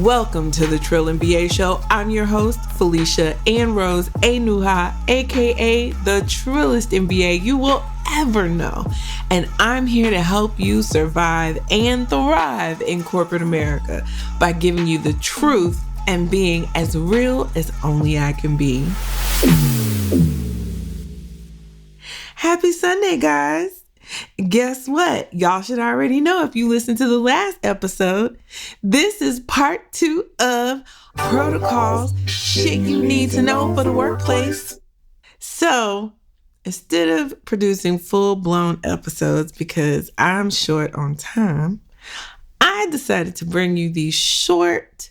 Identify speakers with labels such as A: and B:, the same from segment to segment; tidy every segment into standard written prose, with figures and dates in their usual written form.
A: Welcome to the Trill MBA Show. I'm your host, Felicia Ann Rose Enuha, aka the Trillest MBA you will ever know. And I'm here to help you survive and thrive in corporate America by giving you the truth and being as real as only I can be. Happy Sunday, guys. Guess what? Y'all should already know if you listened to the last episode. This is part 2 of protocols, shit you need to know for the workplace. So instead of producing full-blown episodes because I'm short on time, I decided to bring you these short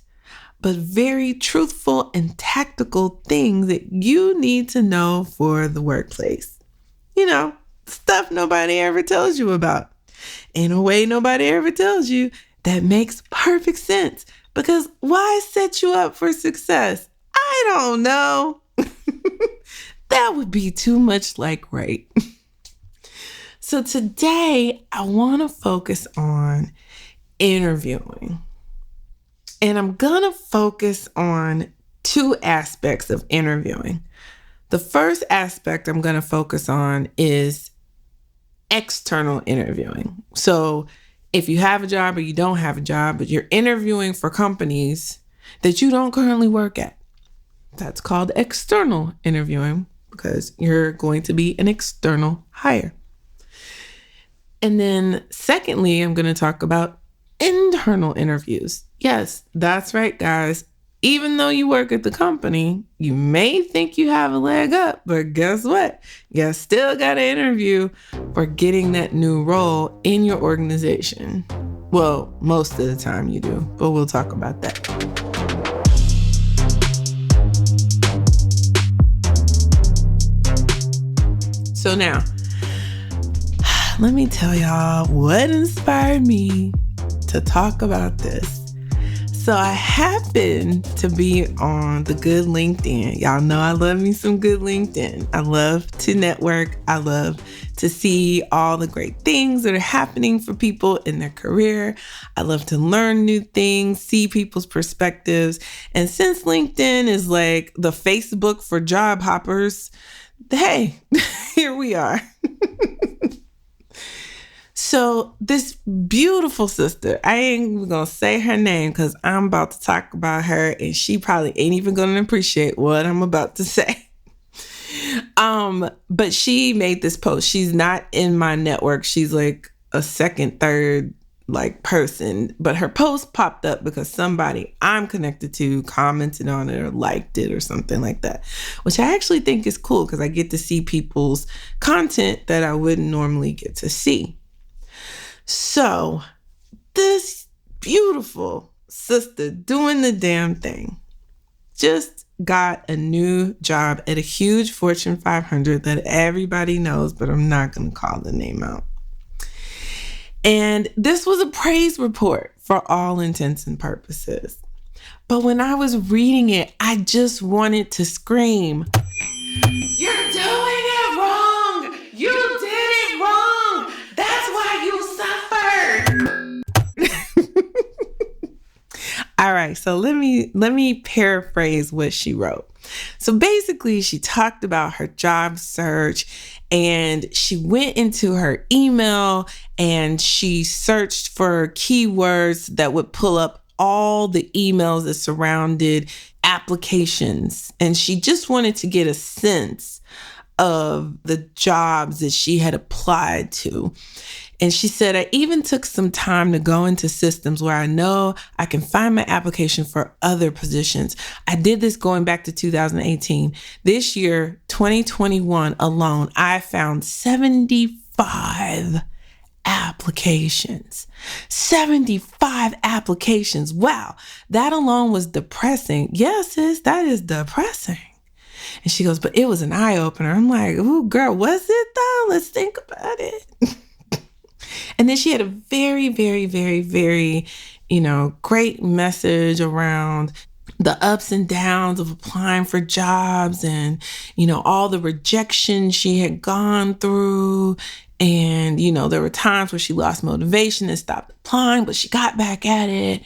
A: but very truthful and tactical things that you need to know for the workplace. You know, stuff nobody ever tells you about. In a way nobody ever tells you that makes perfect sense. Because why set you up for success? I don't know. That would be too much like right. So today I want to focus on interviewing. And I'm going to focus on 2 aspects of interviewing. The first aspect I'm going to focus on is external interviewing. So if you have a job or you don't have a job, but you're interviewing for companies that you don't currently work at, that's called external interviewing because you're going to be an external hire. And then secondly, I'm going to talk about internal interviews. Yes, that's right, guys. Even though you work at the company, you may think you have a leg up, but guess what? You still got to interview for getting that new role in your organization. Well, most of the time you do, but we'll talk about that. So now, let me tell y'all what inspired me to talk about this. So I happen to be on the good LinkedIn. Y'all know I love me some good LinkedIn. I love to network. I love to see all the great things that are happening for people in their career. I love to learn new things, see people's perspectives. And since LinkedIn is like the Facebook for job hoppers, hey, here we are. So this beautiful sister, I ain't even going to say her name because I'm about to talk about her and she probably ain't even going to appreciate what I'm about to say. But she made this post. She's not in my network. She's like a second, third person. But her post popped up because somebody I'm connected to commented on it or liked it or something like that, which I actually think is cool because I get to see people's content that I wouldn't normally get to see. So this beautiful sister doing the damn thing just got a new job at a huge Fortune 500 that everybody knows, but I'm not going to call the name out. And this was a praise report for all intents and purposes. But when I was reading it, I just wanted to scream, "You're doing it wrong! You did it wrong! That's why you suffered!" All right, so let me paraphrase what she wrote. So basically, she talked about her job search and she went into her email and she searched for keywords that would pull up all the emails that surrounded applications. And she just wanted to get a sense of the jobs that she had applied to. And she said, I even took some time to go into systems where I know I can find my application for other positions. I did this going back to 2018. This year, 2021 alone, I found 75 applications. 75 applications. Wow. That alone was depressing. Yes, sis, that is depressing. And she goes, but it was an eye opener. I'm like, ooh, girl, was it though? Let's think about it. And then she had a very, very, very, very, great message around the ups and downs of applying for jobs and, all the rejection she had gone through. And, there were times where she lost motivation and stopped applying, but she got back at it.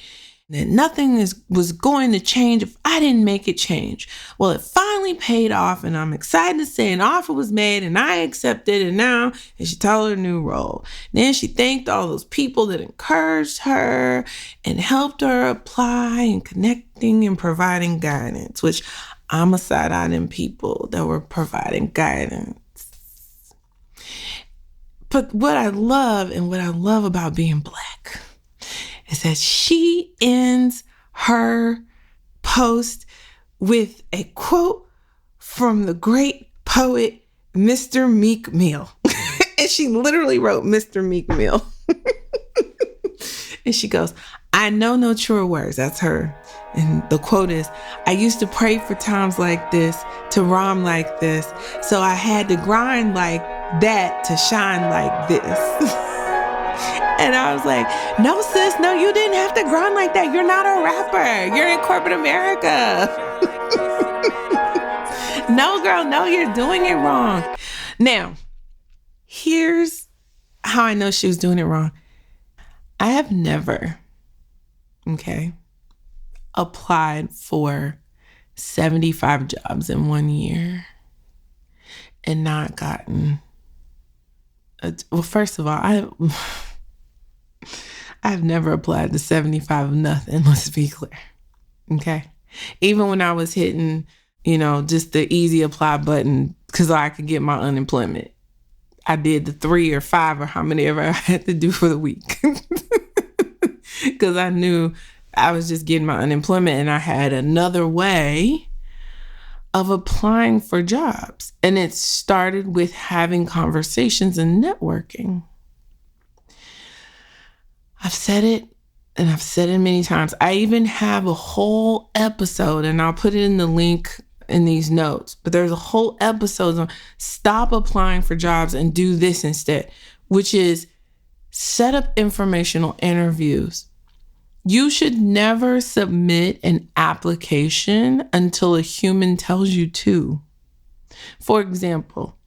A: that nothing was going to change if I didn't make it change. Well, it finally paid off, and I'm excited to say an offer was made and I accepted, and now, and she told her new role. Then she thanked all those people that encouraged her and helped her apply and connecting and providing guidance, which I'm a side-eye them people that were providing guidance. But what I love about being Black is that she ends her post with a quote from the great poet, Mr. Meek Mill. And she literally wrote Mr. Meek Mill. And she goes, I know no truer words. That's her. And the quote is, I used to pray for times like this, to rhyme like this. So I had to grind like that to shine like this. And I was like, no, sis, no, you didn't have to grind like that. You're not a rapper. You're in corporate America. No, girl, no, you're doing it wrong. Now, here's how I know she was doing it wrong. I have never, applied for 75 jobs in 1 year and not gotten, well, first of all, I've never applied to 75 of nothing, let's be clear, okay? Even when I was hitting, just the easy apply button because I could get my unemployment, I did the 3 or 5 or how many ever I had to do for the week because I knew I was just getting my unemployment and I had another way of applying for jobs. And it started with having conversations and networking. I've said it, and I've said it many times. I even have a whole episode, and I'll put it in the link in these notes, but there's a whole episode on stop applying for jobs and do this instead, which is set up informational interviews. You should never submit an application until a human tells you to. For example,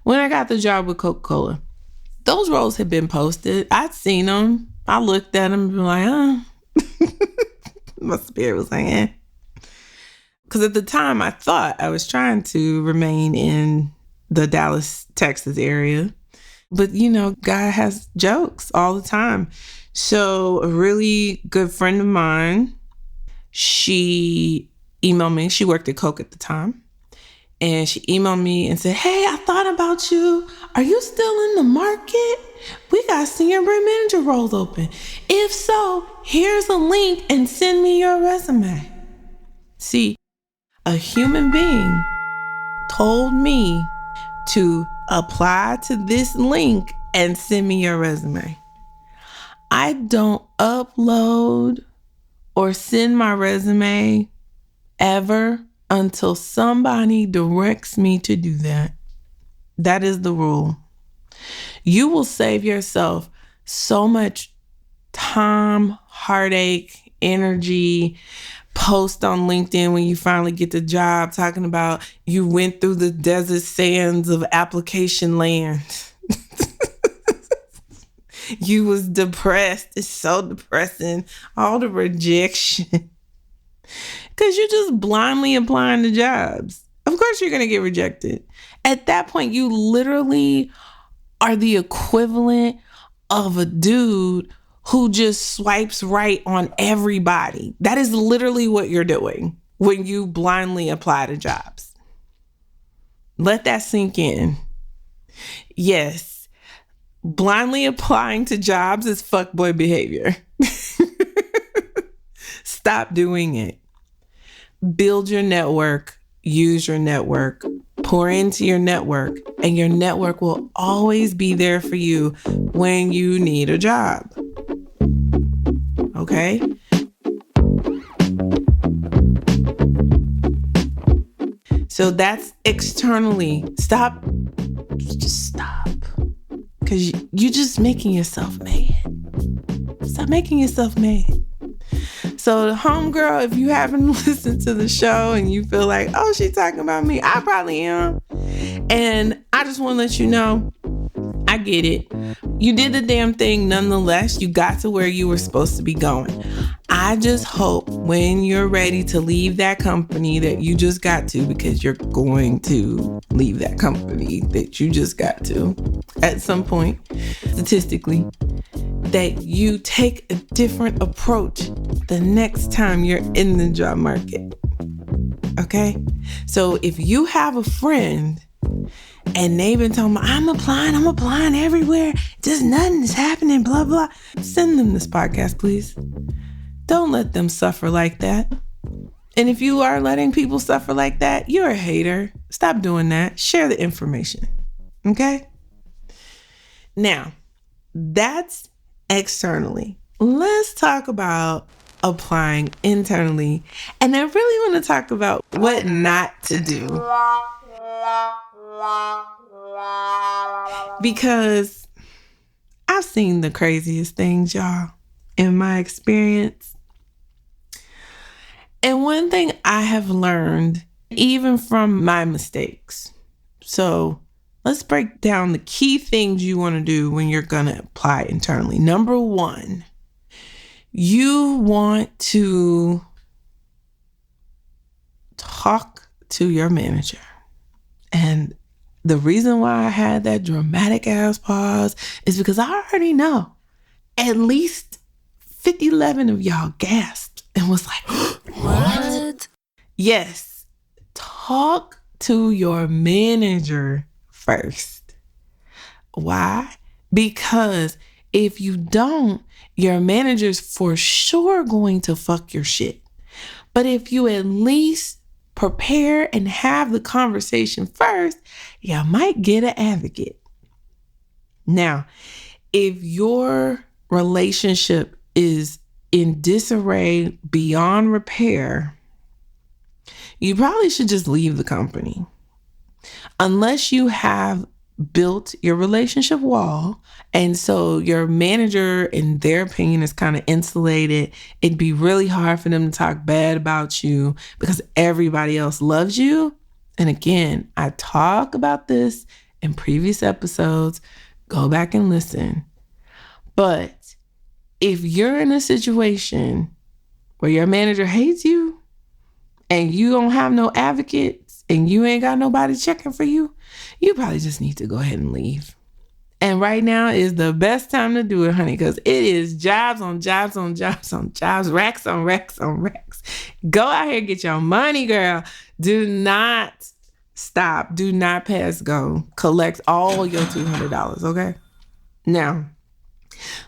A: when I got the job with Coca-Cola, those roles had been posted. I'd seen them. I looked at them and been like, my spirit was like, eh. Because at the time, I thought I was trying to remain in the Dallas, Texas area. But, God has jokes all the time. So a really good friend of mine, she emailed me. She worked at Coke at the time. And she emailed me and said, hey, I thought about you. Are you still in the market? We got senior brand manager roles open. If so, here's a link and send me your resume. See, a human being told me to apply to this link and send me your resume. I don't upload or send my resume ever until somebody directs me to do that. That is the rule. You will save yourself so much time, heartache, energy. Post on LinkedIn when you finally get the job talking about you went through the desert sands of application land. You was depressed. It's so depressing. All the rejection. Because you're just blindly applying to jobs. Of course you're going to get rejected. At that point, you literally are the equivalent of a dude who just swipes right on everybody. That is literally what you're doing when you blindly apply to jobs. Let that sink in. Yes. Blindly applying to jobs is fuckboy behavior. Stop doing it. Build your network, use your network, pour into your network, and your network will always be there for you when you need a job. Okay? So that's externally. Stop. Just stop. Because you're just making yourself mad. Stop making yourself mad. So homegirl, if you haven't listened to the show and you feel like, oh, she's talking about me, I probably am. And I just want to let you know, I get it. You did the damn thing nonetheless. You got to where you were supposed to be going. I just hope when you're ready to leave that company that you just got to, because you're going to leave that company that you just got to at some point, statistically, that you take a different approach the next time you're in the job market. Okay? So if you have a friend and they've been telling me, I'm applying everywhere, just nothing is happening, blah, blah, send them this podcast, please. Don't let them suffer like that. And if you are letting people suffer like that, you're a hater. Stop doing that. Share the information. Okay? Now, that's externally. Let's talk about applying internally. And I really want to talk about what not to do. Because I've seen the craziest things, y'all, in my experience. And one thing I have learned, even from my mistakes. So let's break down the key things you want to do when you're going to apply internally. Number one, you want to talk to your manager. And the reason why I had that dramatic ass pause is because I already know at least 50-11 of y'all gasped and was like, what? Yes, talk to your manager first. Why? Because if you don't, your manager's for sure going to fuck your shit. But if you at least prepare and have the conversation first, you might get an advocate. Now, if your relationship is in disarray beyond repair, you probably should just leave the company. Unless you have built your relationship wall, and so your manager, in their opinion, is kind of insulated, it'd be really hard for them to talk bad about you because everybody else loves you. And again, I talk about this in previous episodes. Go back and listen. But if you're in a situation where your manager hates you and you don't have no advocates and you ain't got nobody checking for you, you probably just need to go ahead and leave. And right now is the best time to do it, honey, because it is jobs on jobs on jobs on jobs, racks on racks on racks. Go out here and get your money, girl. Do not stop. Do not pass go. Collect all your $200, okay? Now,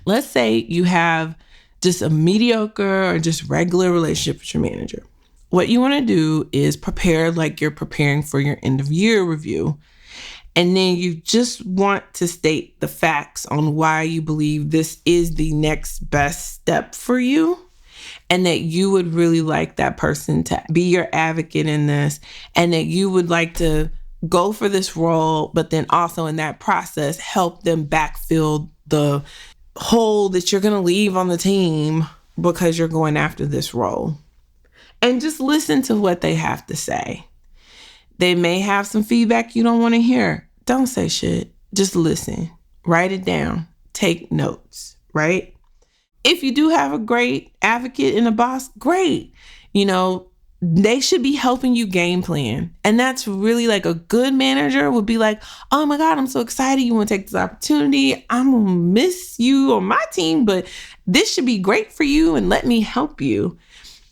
A: let's say you have just a mediocre or just regular relationship with your manager. What you want to do is prepare like you're preparing for your end of year review. And then you just want to state the facts on why you believe this is the next best step for you, and that you would really like that person to be your advocate in this, and that you would like to go for this role, but then also in that process, help them backfill the hole that you're going to leave on the team because you're going after this role. And just listen to what they have to say. They may have some feedback you don't want to hear. Don't say shit. Just listen. Write it down. Take notes, right? If you do have a great advocate and a boss, great. You know, they should be helping you game plan. And that's really like a good manager would be like, oh my God, I'm so excited. You want to take this opportunity. I'm going to miss you on my team, but this should be great for you and let me help you.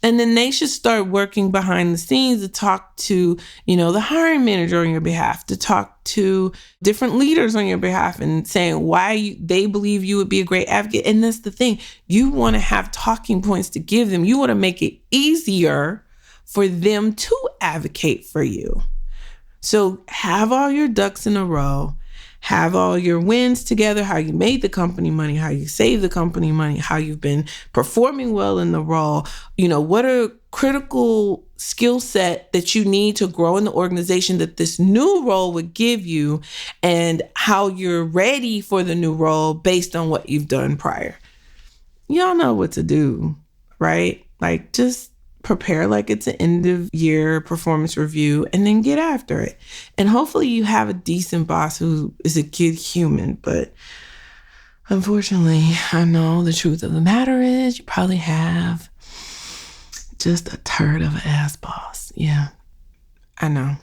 A: And then they should start working behind the scenes to talk to, you know, the hiring manager on your behalf, to talk to different leaders on your behalf and saying why they believe you would be a great advocate. And that's the thing. You want to have talking points to give them. You want to make it easier for them to advocate for you. So have all your ducks in a row. Have all your wins together, how you made the company money, how you saved the company money, how you've been performing well in the role. You know, what are critical skill set that you need to grow in the organization that this new role would give you, and how you're ready for the new role based on what you've done prior. Y'all know what to do, right? Like, just prepare like it's an end of year performance review and then get after it. And hopefully you have a decent boss who is a good human. But unfortunately, I know the truth of the matter is you probably have Just a turd of an ass boss. Yeah, I know.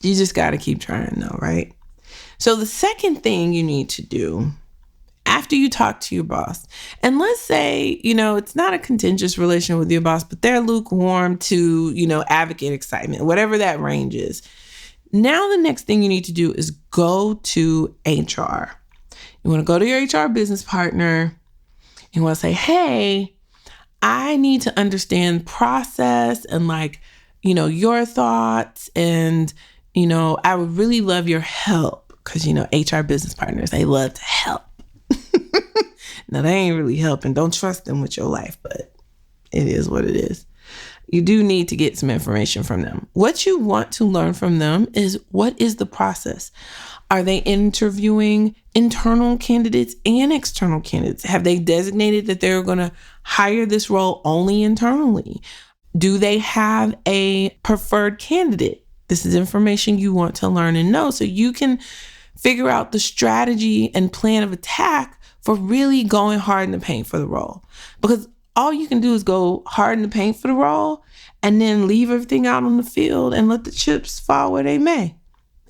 A: You just got to keep trying though, right? So the second thing you need to do after you talk to your boss, and let's say, it's not a contentious relation with your boss, but they're lukewarm to, advocate excitement, whatever that range is. Now, the next thing you need to do is go to HR. You want to go to your HR business partner. You want to say, hey, I need to understand process and your thoughts. And, I would really love your help because, HR business partners, they love to help. Now, they ain't really helping. Don't trust them with your life, but it is what it is. You do need to get some information from them. What you want to learn from them is, what is the process? Are they interviewing internal candidates and external candidates? Have they designated that they're going to hire this role only internally? Do they have a preferred candidate? This is information you want to learn and know so you can figure out the strategy and plan of attack for really going hard in the paint for the role. Because all you can do is go hard in the paint for the role and then leave everything out on the field and let the chips fall where they may.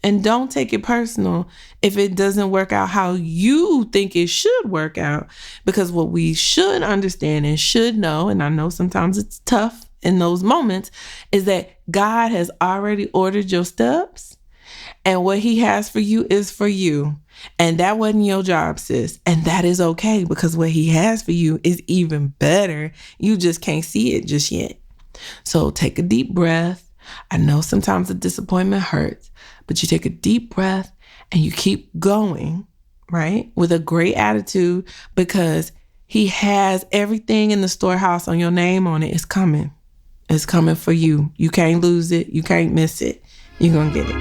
A: And don't take it personal if it doesn't work out how you think it should work out. Because what we should understand and should know, and I know sometimes it's tough in those moments, is that God has already ordered your steps. And what he has for you is for you. And that wasn't your job, sis. And that is okay because what he has for you is even better. You just can't see it just yet. So take a deep breath. I know sometimes the disappointment hurts, but you take a deep breath and you keep going, right? With a great attitude because he has everything in the storehouse on your name on it. It's coming. It's coming for you. You can't lose it. You can't miss it. You're going to get it.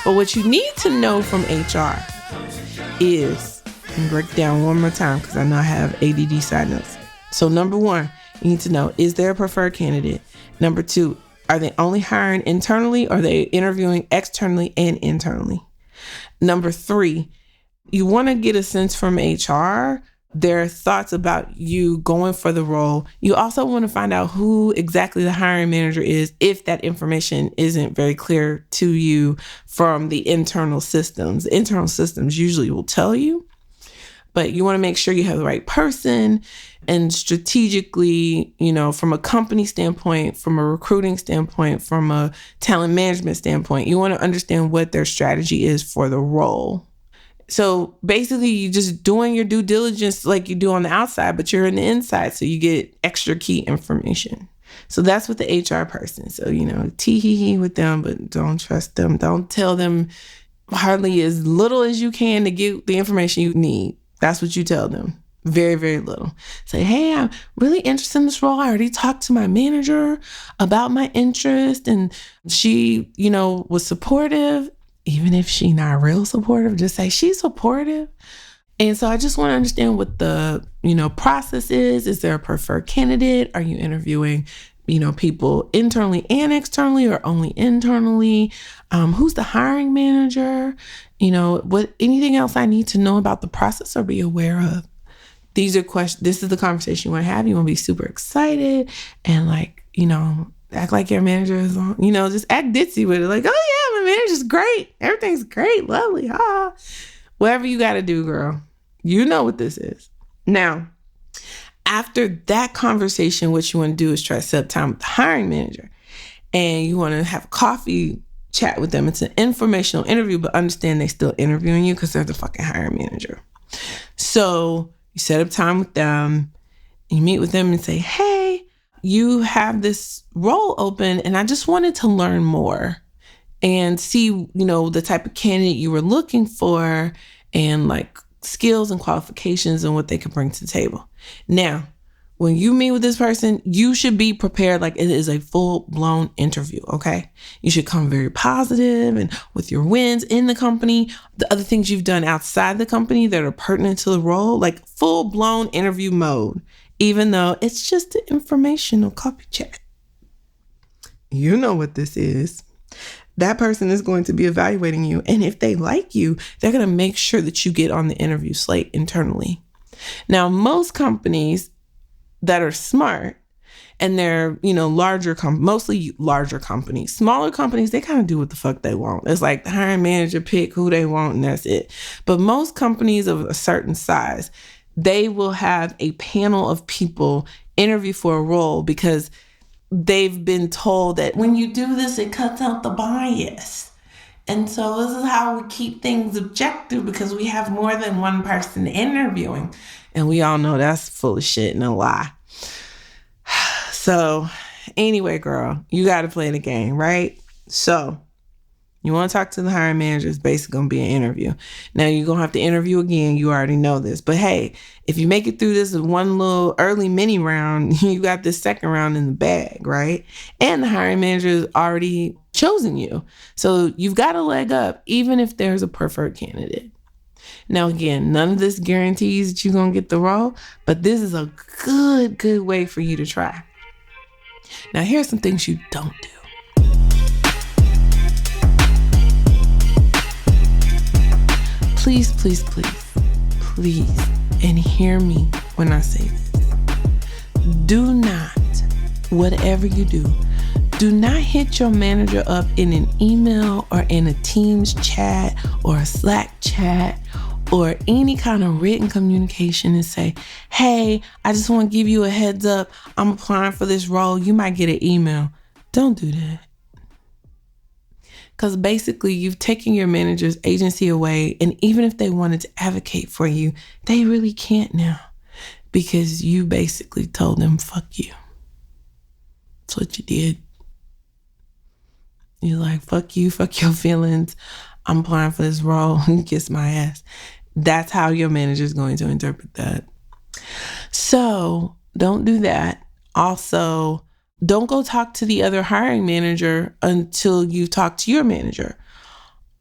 A: But what you need to know from HR is, and break it down one more time because I know I have ADD side notes. So number one, you need to know, is there a preferred candidate? Number two, are they only hiring internally or are they interviewing externally and internally? Number three, you want to get a sense from HR, their thoughts about you going for the role. You also want to find out who exactly the hiring manager is if that information isn't very clear to you from the internal systems. The internal systems usually will tell you, but you want to make sure you have the right person. And strategically, from a company standpoint, from a recruiting standpoint, from a talent management standpoint, you want to understand what their strategy is for the role. So basically, you're just doing your due diligence like you do on the outside, but you're in the inside, so you get extra key information. So that's with the HR person. So, tee-hee-hee with them, but don't trust them. Don't tell them hardly as little as you can to get the information you need. That's what you tell them. Very, very little. Say, hey, I'm really interested in this role. I already talked to my manager about my interest, and she, was supportive. Even if she's not real supportive, just say she's supportive. And so I just want to understand what the, process is. Is there a preferred candidate? Are you interviewing, people internally and externally or only internally? Who's the hiring manager? Anything else I need to know about the process or be aware of? These are questions. This is the conversation you want to have. You want to be super excited and act like your manager is on, just act ditzy with it. Like, oh yeah, my manager's great. Everything's great. Lovely. Whatever you got to do, girl. You know what this is. Now, after that conversation, what you want to do is try to set up time with the hiring manager. And you want to have a coffee chat with them. It's an informational interview, but understand they still interviewing you because they're the fucking hiring manager. So you set up time with them. You meet with them and say, hey, you have this role open and I just wanted to learn more and see, the type of candidate you were looking for and skills and qualifications and what they could bring to the table. Now, when you meet with this person, you should be prepared like it is a full-blown interview, okay? You should come very positive and with your wins in the company, the other things you've done outside the company that are pertinent to the role, like full-blown interview mode, even though it's just an informational coffee chat. You know what this is. that person is going to be evaluating you. And if they like you, they're going to make sure that you get on the interview slate internally. Now, most companies that are smart, and they're, mostly larger companies. Smaller companies, they kind of do what the fuck they want. It's like the hiring manager pick who they want and that's it. But most companies of a certain size, they will have a panel of people interview for a role because they've been told that when you do this, it cuts out the bias. And so this is how we keep things objective, because we have more than one person interviewing. And we all know that's full of shit and a lie. So anyway, girl, you got to play the game, right? So you want to talk to the hiring manager, it's basically going to be an interview. Now you're going to have to interview again. You already know this. But hey, if you make it through this one little early mini round, you got this second round in the bag, right? And the hiring manager has already chosen you. So you've got a leg up, even if there's a preferred candidate. Now, again, none of this guarantees that you're going to get the role, but this is a good way for you to try. Now, here's some things you don't do. Please, and hear me when I say this. Do not, whatever you do not hit your manager up in an email or in a Teams chat or a Slack chat or any kind of written communication and say, hey, I just want to give you a heads up. I'm applying for this role. You might get an email. Don't do that. Because basically you've taken your manager's agency away. And even if they wanted to advocate for you, they really can't now, because you basically told them, fuck you. That's what you did. You're like, fuck you, fuck your feelings. I'm applying for this role. Kiss my ass. That's how your manager is going to interpret that. So don't do that. Also, don't go talk to the other hiring manager until you talk to your manager.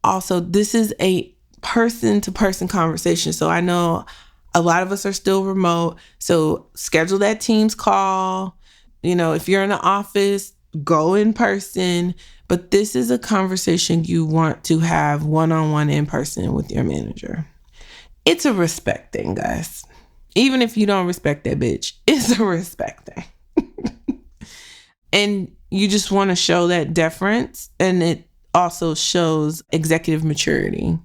A: Also, this is a person-to-person conversation. So I know a lot of us are still remote. So schedule that Teams call. If you're in the office, go in person. But this is a conversation you want to have one-on-one in person with your manager. It's a respect thing, guys. Even if you don't respect that bitch, it's a respect thing. And you just want to show that deference. And it also shows executive maturity.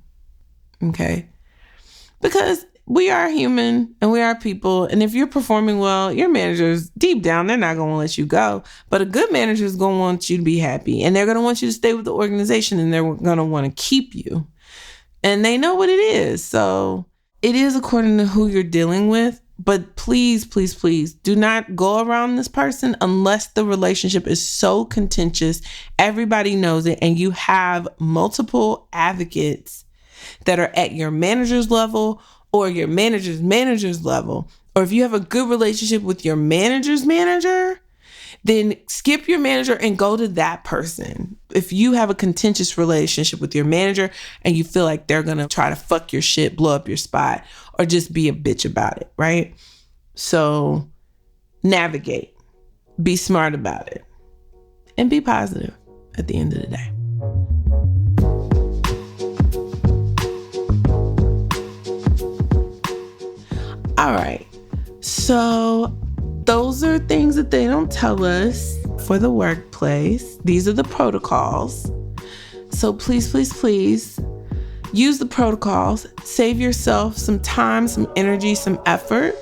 A: Okay? Because we are human and we are people. And if you're performing well, your managers, deep down, they're not going to let you go. But a good manager is going to want you to be happy. And they're going to want you to stay with the organization. And they're going to want to keep you. And they know what it is. So it is according to who you're dealing with. But please do not go around this person unless the relationship is so contentious, everybody knows it, and you have multiple advocates that are at your manager's level or your manager's level. Or if you have a good relationship with your manager's manager, then skip your manager and go to that person. If you have a contentious relationship with your manager and you feel like they're going to try to fuck your shit, blow up your spot, or just be a bitch about it, right? So navigate, be smart about it, and be positive at the end of the day. All right. So those are things that they don't tell us for the workplace. These are the protocols. So please use the protocols. Save yourself some time, some energy, some effort.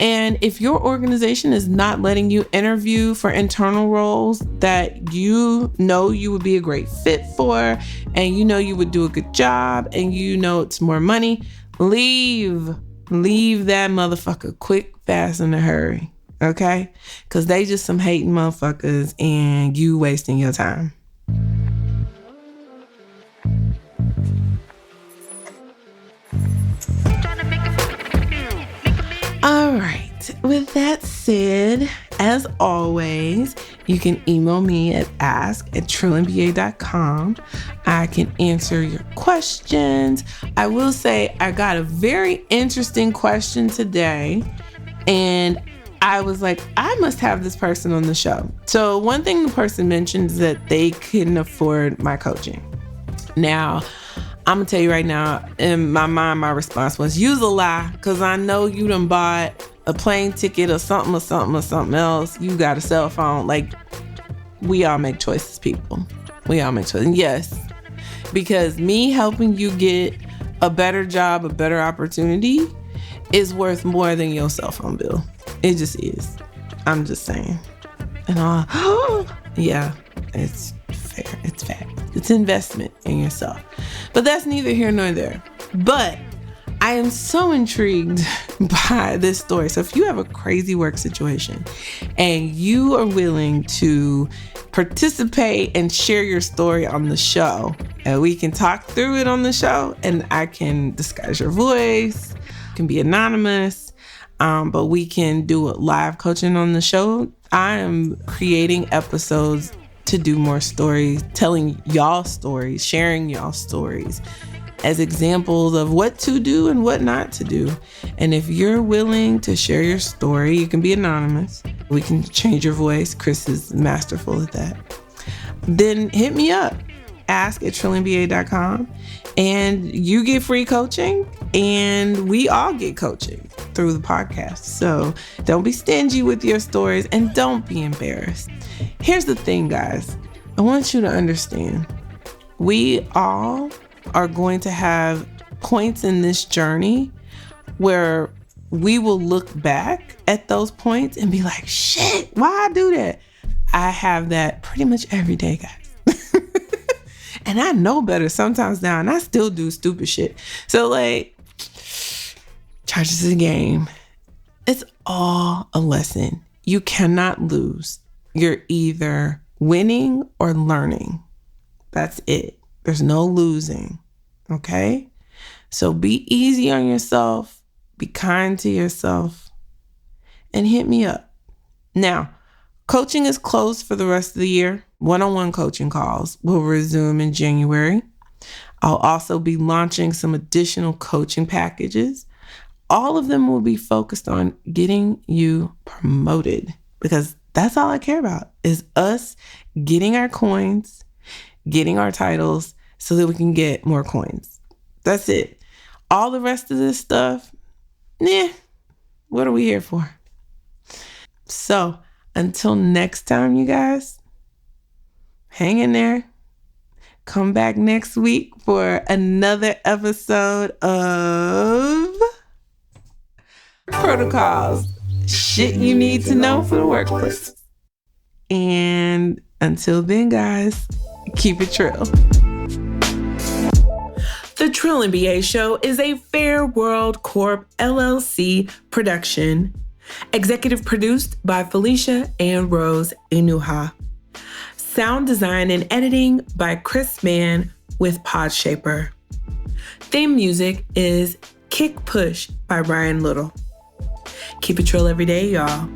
A: And if your organization is not letting you interview for internal roles that you know you would be a great fit for, and you know you would do a good job, and you know it's more money, leave that motherfucker quick, fast, in a hurry. Okay? Because they just some hating motherfuckers and you wasting your time. All right. With that said, as always, you can email me at ask@trilliumba.com. I can answer your questions. I will say I got a very interesting question today, and I was like, I must have this person on the show. So one thing the person mentioned is that they couldn't afford my coaching. Now, I'm gonna tell you right now, in my mind, my response was, use a lie, because I know you done bought a plane ticket or something else. You got a cell phone. Like, we all make choices, people. We all make choices. And yes, because me helping you get a better job, a better opportunity is worth more than your cell phone bill. It just is. I'm just saying. And yeah, it's fair. It's fact. It's investment in yourself. But that's neither here nor there. But I am so intrigued by this story. So if you have a crazy work situation and you are willing to participate and share your story on the show, and we can talk through it on the show, and I can disguise your voice, it can be anonymous, but we can do live coaching on the show. I am creating episodes to do more stories, telling y'all stories, sharing y'all stories as examples of what to do and what not to do. And if you're willing to share your story, you can be anonymous. We can change your voice. Chris is masterful at that. Then hit me up, ask@trillionba.com, and you get free coaching, and we all get coaching through the podcast. So don't be stingy with your stories, and don't be embarrassed. Here's the thing, guys. I want you to understand, we all are going to have points in this journey where we will look back at those points and be like, shit, why I do that? I have that pretty much every day, guys. And I know better sometimes now, and I still do stupid shit. So like, charges is a game. It's all a lesson. You cannot lose. You're either winning or learning. That's it. There's no losing. Okay? So be easy on yourself. Be kind to yourself. And hit me up. Now, coaching is closed for the rest of the year. One-on-one coaching calls will resume in January. I'll also be launching some additional coaching packages. All of them will be focused on getting you promoted, because that's all I care about, is us getting our coins, getting our titles, so that we can get more coins. That's it. All the rest of this stuff, what are we here for? So until next time, you guys, hang in there. Come back next week for another episode of Protocols. Shit you need to know for the workplace. And until then, guys, keep it trill. The Trill MBA Show is a Fair World Corp LLC production. Executive produced by Felicia and Rose Inuha. Sound design and editing by Chris Mann with Podshaper. Theme music is Kick Push by Ryan Little. Keep it trill every day, y'all.